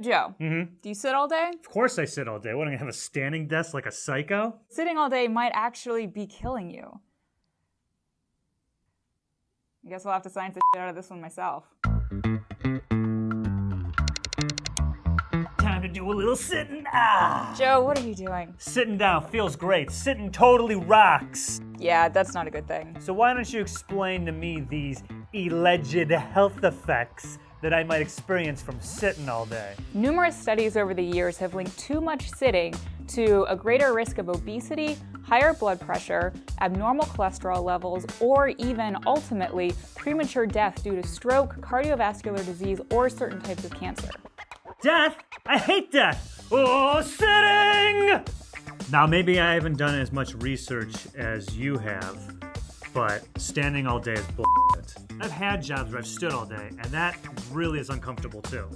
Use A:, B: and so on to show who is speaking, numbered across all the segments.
A: Joe, do you sit all day?
B: Of course I sit all day. What, am I gonna have a standing desk like a psycho?
A: Sitting all day might actually be killing you. I guess I'll have to science the shit out of this one myself.
B: Time to do a little sitting.
A: Joe, what are you doing?
B: Sitting down feels great. Sitting totally rocks.
A: Yeah, that's not a good thing.
B: So why don't you explain to me these alleged health effects that I might experience from sitting all day?
A: Numerous studies over the years have linked too much sitting to a greater risk of obesity, higher blood pressure, abnormal cholesterol levels, or even ultimately premature death due to stroke, cardiovascular disease, or certain types of cancer.
B: Death? I hate death! Oh, sitting! Now, maybe I haven't done as much research as you have, but standing all day is bullshit. I've had jobs where I've stood all day, and that really is uncomfortable too.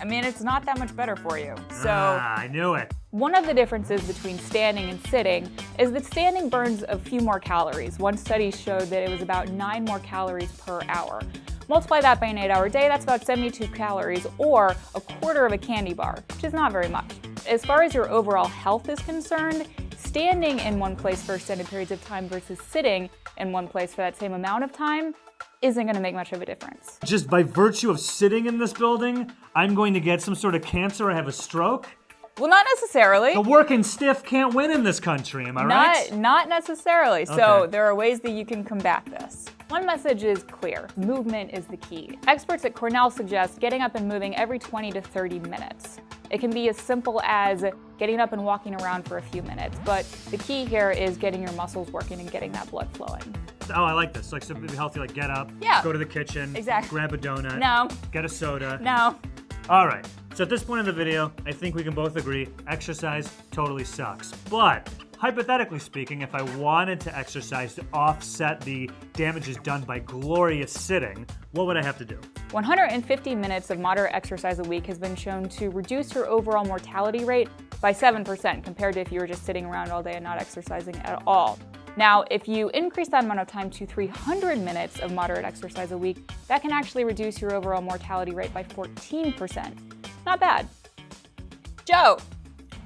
A: I mean, it's not that much better for you. So,
B: I knew it.
A: one of the differences between standing and sitting is that standing burns a few more calories. One study showed that it was about 9 more calories per hour. Multiply that by an 8-hour day, that's about 72 calories, or a quarter of a candy bar, which is not very much. As far as your overall health is concerned, standing in one place for extended periods of time versus sitting in one place for that same amount of time isn't going to make much of a difference.
B: Just by virtue of sitting in this building, I'm going to get some sort of cancer or have a stroke?
A: Well, not necessarily.
B: The working stiff can't win in this country, am I right?
A: Not necessarily. So
B: Okay.
A: there are ways that you can combat this. One message is clear. Movement is the key. Experts at Cornell suggest getting up and moving every 20 to 30 minutes. It can be as simple as getting up and walking around for a few minutes, but the key here is getting your muscles working and getting that blood flowing.
B: Oh, I like this. Like, so to be healthy, like get up,
A: Yeah.
B: go to the kitchen,
A: Exactly.
B: grab a donut,
A: No.
B: get a soda.
A: No.
B: All right, so at this point in the video, I think we can both agree exercise totally sucks. But hypothetically speaking, if I wanted to exercise to offset the damages done by glorious sitting, what would I have to do?
A: 150 minutes of moderate exercise a week has been shown to reduce your overall mortality rate by 7% compared to if you were just sitting around all day and not exercising at all. Now, if you increase that amount of time to 300 minutes of moderate exercise a week, that can actually reduce your overall mortality rate by 14%. Not bad. Joe,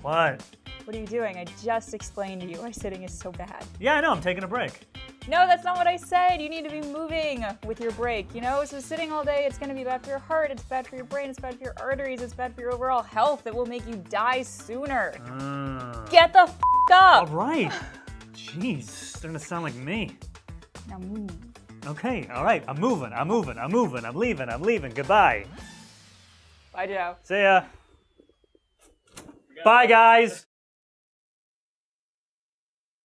B: What?
A: what are you doing? I just explained to you why sitting is so bad.
B: Yeah, I know, I'm taking a break.
A: No, that's not what I said. You need to be moving with your break, you know? So sitting all day, it's gonna be bad for your heart, it's bad for your brain, it's bad for your arteries, it's bad for your overall health. It will make you die sooner. Get the f***
B: All
A: up!
B: right. Jeez, starting to sound like me.
A: Now move.
B: Okay, all right, I'm moving, I'm leaving, goodbye.
A: Bye, Joe.
B: See ya. Bye, guys.